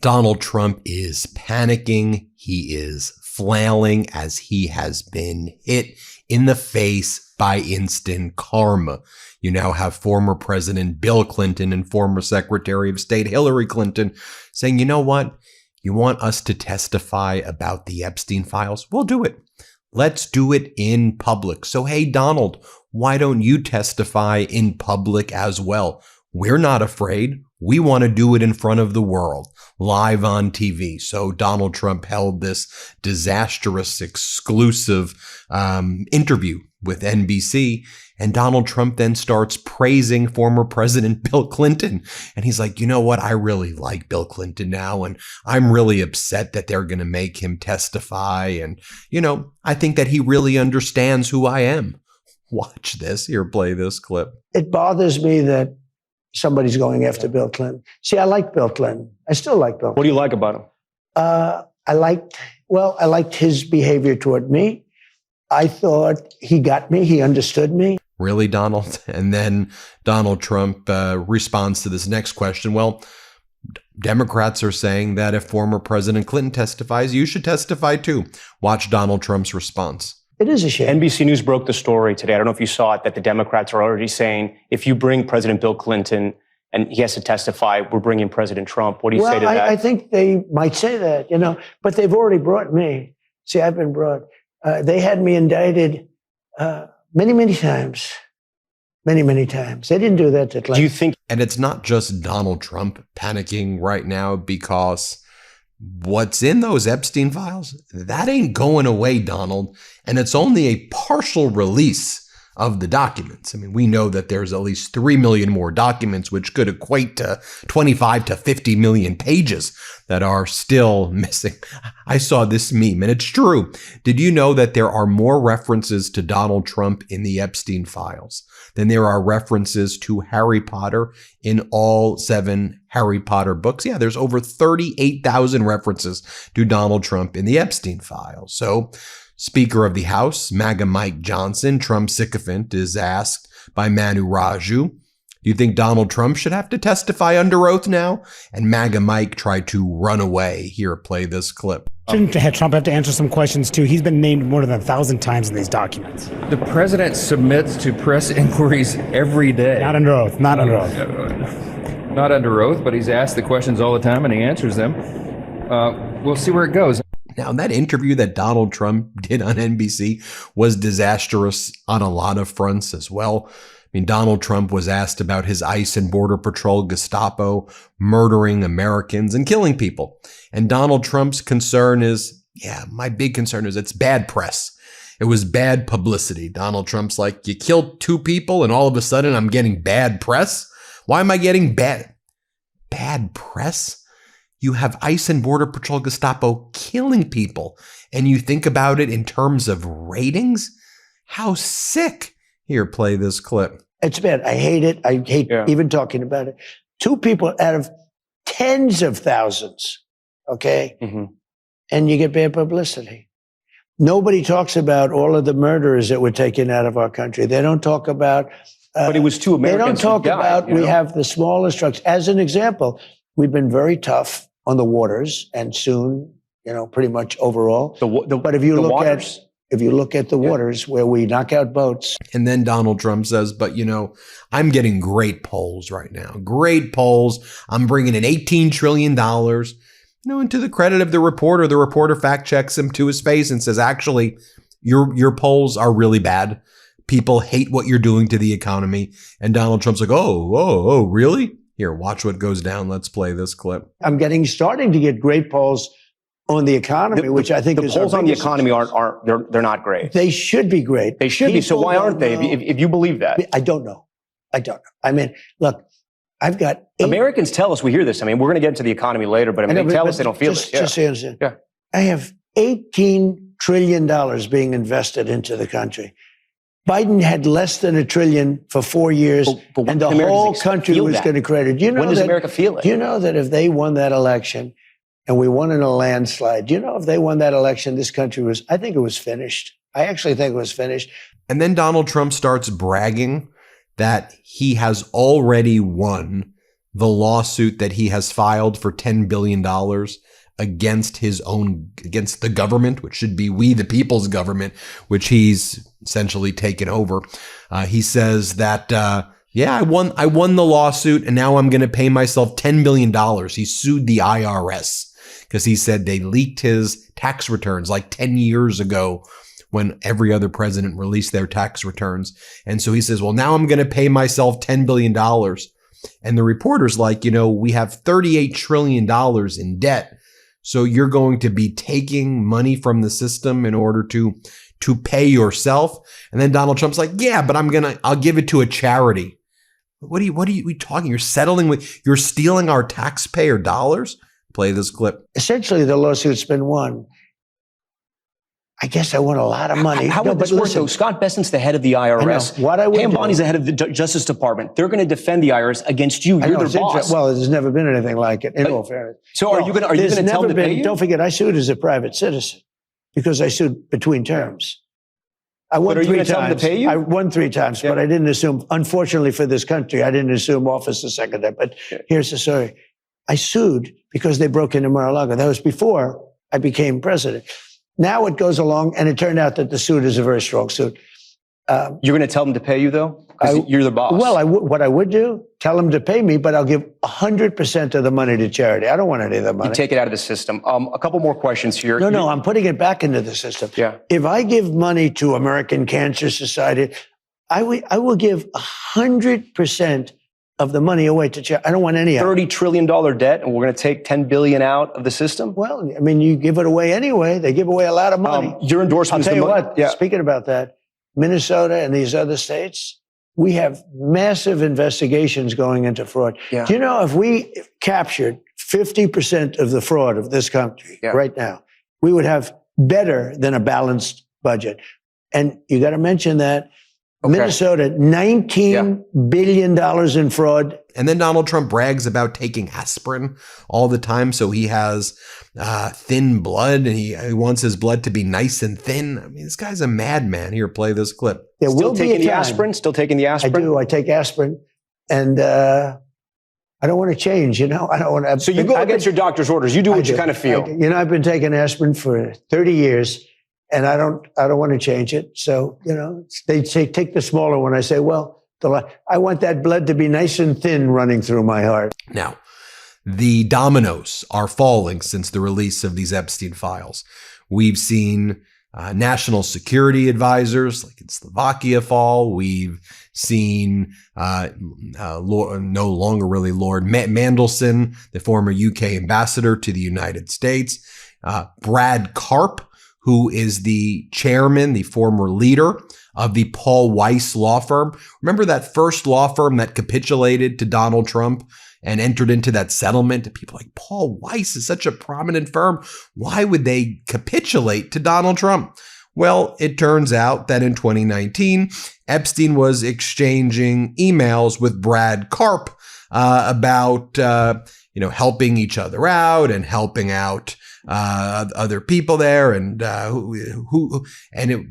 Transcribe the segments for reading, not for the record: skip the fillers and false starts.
Donald Trump is panicking. He is flailing as he has been hit in the face by instant karma. You now have former President Bill Clinton and former Secretary of State Hillary Clinton saying, you know what? You want us to testify about the Epstein files? We'll do it. Let's do it in public. So, hey, Donald, why don't you testify in public as well? We're not afraid. We want to do it in front of the world, live on TV. So Donald Trump held this disastrous exclusive interview with NBC. And Donald Trump then starts praising former President Bill Clinton. And he's like, you know what? I really like Bill Clinton now. And I'm really upset that they're going to make him testify. And, you know, I think that he really understands who I am. Watch this. Here, play this clip. It bothers me that somebody's going after Bill Clinton. See, I like Bill Clinton. I still like Bill Clinton. What do you like about him? I liked his behavior toward me. I thought he got me. He understood me. Really, Donald? And then Donald Trump responds to this next question. Well, Democrats are saying that if former President Clinton testifies, you should testify too. Watch Donald Trump's response. It is a shame. NBC News broke the story today. I don't know if you saw it, that the Democrats are already saying, if you bring President Bill Clinton and he has to testify, we're bringing President Trump. What do you say to that? I think they might say that, you know, but they've already brought me. See, I've been brought. They had me indicted many times. Many times. They didn't do that to Clinton. Do you think? And it's not just Donald Trump panicking right now, because what's in those Epstein files, that ain't going away, Donald. And it's only a partial release of the documents. I mean, we know that there's at least 3 million more documents, which could equate to 25 to 50 million pages that are still missing. I saw this meme, and it's true. Did you know that there are more references to Donald Trump in the Epstein files than there are references to Harry Potter in all 7 Harry Potter books? Yeah, there's over 38,000 references to Donald Trump in the Epstein files. So, Speaker of the House, MAGA Mike Johnson, Trump sycophant, is asked by Manu Raju, do you think Donald Trump should have to testify under oath now? And MAGA Mike tried to run away. Here, play this clip. Shouldn't Trump have to answer some questions too? He's been named more than 1,000 times in these documents. The president submits to press inquiries every day. Not under oath, not under oath. Not under oath, but he's asked the questions all the time and he answers them. We'll see where it goes. Now, that interview that Donald Trump did on NBC was disastrous on a lot of fronts as well. I mean, Donald Trump was asked about his ICE and Border Patrol Gestapo murdering Americans and killing people. And Donald Trump's concern is, my big concern is it's bad press. It was bad publicity. Donald Trump's like, you killed 2 people and all of a sudden I'm getting bad press? Why am I getting bad press? You have ICE and Border Patrol Gestapo killing people, and you think about it in terms of ratings? How sick. Here, play this clip. It's bad. I hate it. I hate even talking about it. 2 people out of tens of thousands, okay? Mm-hmm. And you get bad publicity. Nobody talks about all of the murderers that were taken out of our country. They don't talk about... but it was 2 Americans. They don't talk about, we have the smallest trucks. As an example, we've been very tough on the waters, and soon, pretty much overall. But if you look at the waters where we knock out boats. And then Donald Trump says, but I'm getting great polls right now. Great polls. I'm bringing in $18 trillion. And to the credit of the reporter fact checks him to his face and says, actually, your polls are really bad. People hate what you're doing to the economy. And Donald Trump's like, oh, really? Here, watch what goes down. Let's play this clip. I'm starting to get great polls on the economy, which I think the polls on the economy they're not great. They should be great. They should be. So why aren't they? If you believe that, I don't know. I mean, look, I've got Americans tell us. We hear this. I mean, we're going to get into the economy later, but they tell us they don't feel it. Just so you understand. Yeah. I have $18 trillion being invested into the country. Biden had less than $1 trillion for 4 years, and the whole country was going to credit. When does America feel it? Do you know that if they won that election, and we won in a landslide, do you know if they won that election, this country I think it was finished. I actually think it was finished. And then Donald Trump starts bragging that he has already won the lawsuit that he has filed for $10 billion against against the government, which should be we the people's government, which he's essentially taken over. He says that, I won the lawsuit and now I'm going to pay myself $10 billion. He sued the IRS because he said they leaked his tax returns like 10 years ago when every other president released their tax returns. And so he says, well, now I'm going to pay myself $10 billion. And the reporter's like, we have $38 trillion in debt. So you're going to be taking money from the system in order to pay yourself. And then Donald Trump's like, yeah, but I'll give it to a charity. What are you talking? You're stealing our taxpayer dollars. Play this clip. Essentially, the lawsuit's been won. I guess I won a lot of money. How would this work, though? Scott Bessent's the head of the IRS. Pam Bondi's the head of the Justice Department. They're going to defend the IRS against you. You're their boss. Well, there's never been anything like it, in all fairness. So are you going to tell them to pay you? Don't forget, I sued as a private citizen because I sued between terms. I won 3 times. Are you going to tell them to pay you? I won 3 times, but I didn't assume, unfortunately for this country, I didn't assume office the second time. But here's the story. I sued because they broke into Mar-a-Lago. That was before I became president. Now it goes along, and it turned out that the suit is a very strong suit. You're going to tell them to pay you, though? Because you're the boss. Well, what I would do, tell them to pay me, but I'll give 100% of the money to charity. I don't want any of the money. You take it out of the system. A couple more questions here. No, I'm putting it back into the system. Yeah. If I give money to American Cancer Society, I will give 100% of the money away to charity. I don't want any of it. $30 trillion debt, and we're going to take $10 billion out of the system? Well, I mean, you give it away anyway. They give away a lot of money. Your endorsement. I'll tell you what, speaking about that, Minnesota and these other states, we have massive investigations going into fraud. Yeah. Do you know if we captured 50% of the fraud of this country right now, we would have better than a balanced budget. And you got to mention that. Okay. Minnesota, $19 billion in fraud. And then Donald Trump brags about taking aspirin all the time. So he has thin blood and he wants his blood to be nice and thin. I mean, this guy's a madman. Here, play this clip. Still taking the aspirin? Still taking the aspirin? I do. I take aspirin. And I don't want to change, I don't want to. So you go against your doctor's orders. You do what you kind of feel. I've been taking aspirin for 30 years. And I don't want to change it. So, they say, take the smaller one. I say, well, I want that blood to be nice and thin running through my heart. Now, the dominoes are falling since the release of these Epstein files. We've seen national security advisors like in Slovakia fall. We've seen no longer really Lord Mandelson, the former UK ambassador to the United States, Brad Karp, who is the chairman, the former leader of the Paul Weiss law firm. Remember that first law firm that capitulated to Donald Trump and entered into that settlement? People like, Paul Weiss is such a prominent firm. Why would they capitulate to Donald Trump? Well, it turns out that in 2019, Epstein was exchanging emails with Brad Karp about helping each other out and helping out other people there, and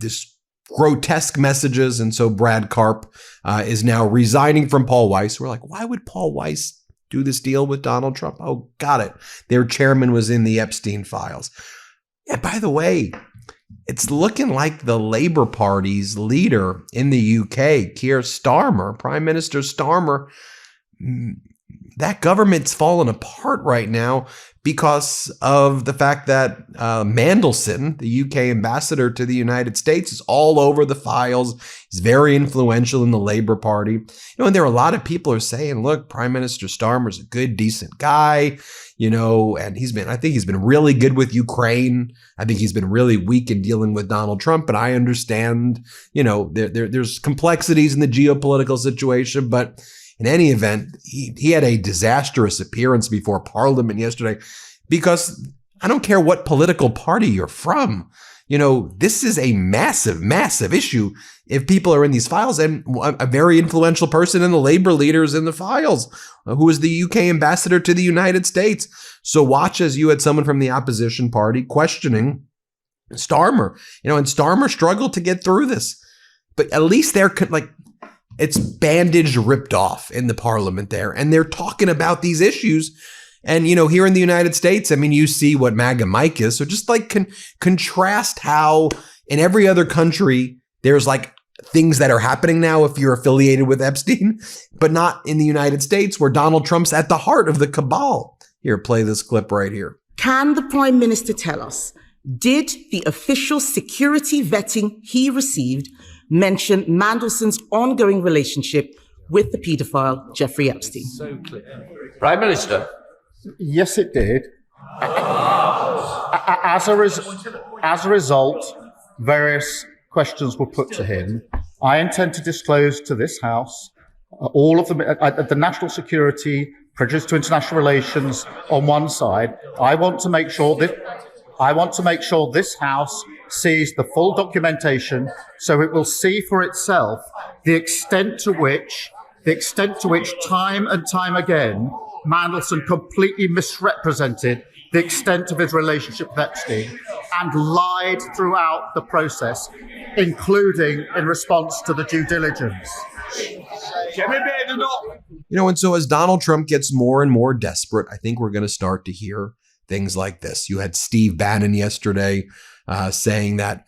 this grotesque messages. And so Brad Karp is now resigning from Paul Weiss. We're like, why would Paul Weiss do this deal with Donald Trump? Oh, got it. Their chairman was in the Epstein files. Yeah, by the way, it's looking like the Labour Party's leader in the UK, Keir Starmer, Prime Minister Starmer, that government's fallen apart right now because of the fact that Mandelson, the UK ambassador to the United States, is all over the files. He's very influential in the Labour Party. And there are a lot of people who are saying, look, Prime Minister Starmer's a good, decent guy, and I think he's been really good with Ukraine. I think he's been really weak in dealing with Donald Trump. But I understand, there's complexities in the geopolitical situation, but in any event, he had a disastrous appearance before Parliament yesterday because I don't care what political party you're from. This is a massive, massive issue if people are in these files. And a very influential person in the Labour leaders in the files, who is the UK ambassador to the United States. So watch as you had someone from the opposition party questioning Starmer, and Starmer struggled to get through this. But at least they're It's bandaged, ripped off in the parliament there. And they're talking about these issues. And, here in the United States, I mean, you see what MAGA Mike is. So just like contrast how in every other country, there's like things that are happening now if you're affiliated with Epstein, but not in the United States where Donald Trump's at the heart of the cabal. Here, play this clip right here. Can the Prime Minister tell us, did the official security vetting he received mention Mandelson's ongoing relationship with the paedophile Jeffrey Epstein? So clear. Prime Minister. Yes, it did. As a result, various questions were put to him. I intend to disclose to this House all of the national security, prejudice to international relations on one side. I want to make sure this House sees the full documentation, so it will see for itself the extent to which time and time again Mandelson completely misrepresented the extent of his relationship with Epstein and lied throughout the process, including in response to the due diligence. And so as Donald Trump gets more and more desperate, I think we're going to start to hear things like this. You had Steve Bannon yesterday saying that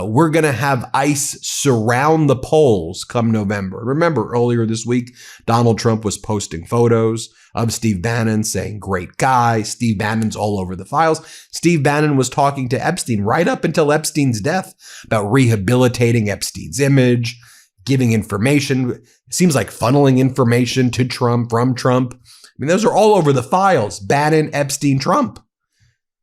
we're going to have ICE surround the polls come November. Remember, earlier this week, Donald Trump was posting photos of Steve Bannon saying, great guy. Steve Bannon's all over the files. Steve Bannon was talking to Epstein right up until Epstein's death about rehabilitating Epstein's image, giving information. It seems like funneling information to Trump from Trump. I mean, those are all over the files. Bannon, Epstein, Trump.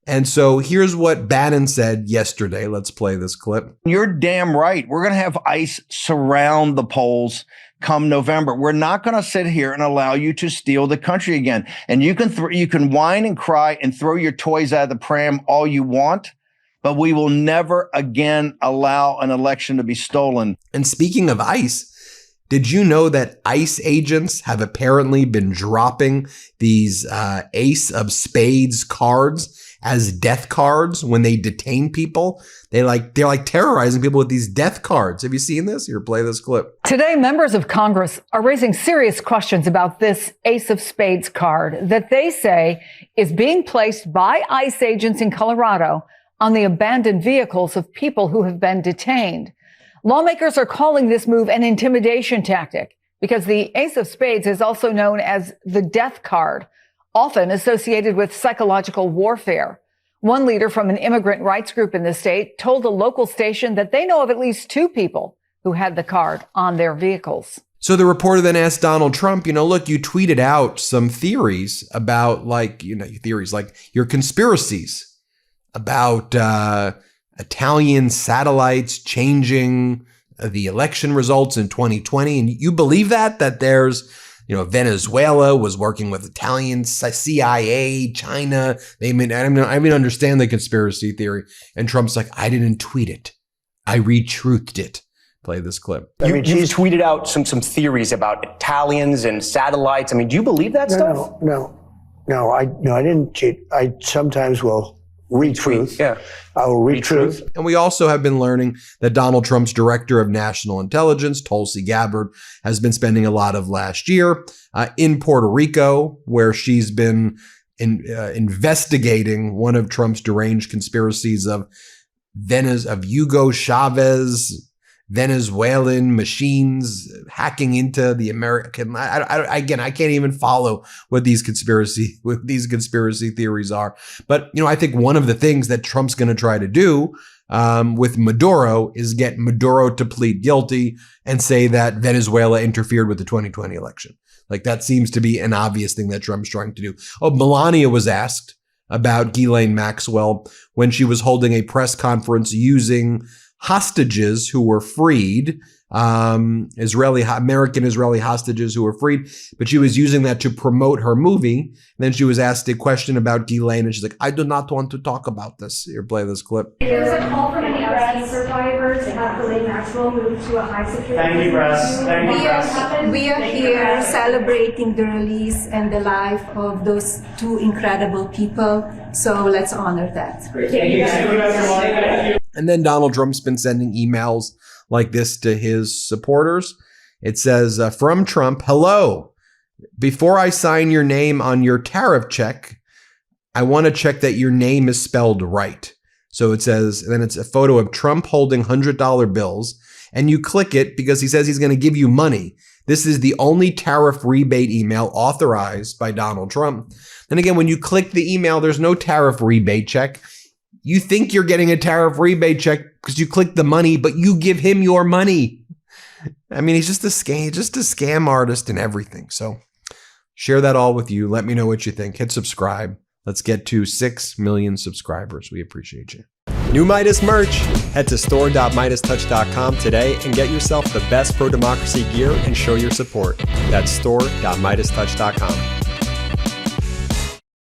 And so here's what Bannon said yesterday. Let's play this clip. You're damn right. We're going to have ICE surround the polls come November. We're not going to sit here and allow you to steal the country again. And you can whine and cry and throw your toys out of the pram all you want, but we will never again allow an election to be stolen. And speaking of ICE, did you know that ICE agents have apparently been dropping these Ace of Spades cards as death cards when they detain people? They're like terrorizing people with these death cards. Have you seen this? Here, play this clip. Today, members of Congress are raising serious questions about this Ace of Spades card that they say is being placed by ICE agents in Colorado on the abandoned vehicles of people who have been detained. Lawmakers are calling this move an intimidation tactic because the Ace of Spades is also known as the death card, often associated with psychological warfare. One leader from an immigrant rights group in the state told a local station that they know of at least 2 people who had the card on their vehicles. So the reporter then asked Donald Trump, look, you tweeted out some theories about theories like your conspiracies about Italian satellites changing the election results in 2020. And you believe that there's, Venezuela was working with Italian CIA, China. I don't even understand the conspiracy theory. And Trump's like, I didn't tweet it. I retruthed it. Play this clip. You've tweeted out some theories about Italians and satellites. I mean, do you believe that stuff? No, I didn't cheat. I sometimes will retruth. Yeah. I will retruth. And we also have been learning that Donald Trump's director of national intelligence, Tulsi Gabbard, has been spending a lot of last year in Puerto Rico, where she's been investigating one of Trump's deranged conspiracies of Hugo Chavez, Venezuelan machines hacking into the American. I can't even follow what these conspiracy theories are. But I think one of the things that Trump's going to try to do with Maduro is get Maduro to plead guilty and say that Venezuela interfered with the 2020 election. Like that seems to be an obvious thing that Trump's trying to do. Melania was asked about Ghislaine Maxwell when she was holding a press conference using hostages who were freed, American Israeli hostages who were freed, but she was using that to promote her movie. And then she was asked a question about Ghislaine, and she's like, I do not want to talk about this. Here, play this clip. There's a call from many Epstein survivors to have Ghislaine Maxwell moved to a high security. Thank you, press. We are here celebrating the release and the life of those 2 incredible people. So let's honor that. Thank you. And then Donald Trump's been sending emails like this to his supporters. It says, from Trump, hello. Before I sign your name on your tariff check, I want to check that your name is spelled right. So it says, and then it's a photo of Trump holding $100 bills, and you click it because he says he's going to give you money. This is the only tariff rebate email authorized by Donald Trump. Then again, when you click the email, there's no tariff rebate check. You think you're getting a tariff rebate check because you click the money, but you give him your money. I mean, he's just a scam artist and everything. So share that all with you. Let me know what you think. Hit subscribe. Let's get to 6 million subscribers. We appreciate you. New Meidas merch. Head to store.MeidasTouch.com today and get yourself the best pro-democracy gear and show your support. That's store.MeidasTouch.com.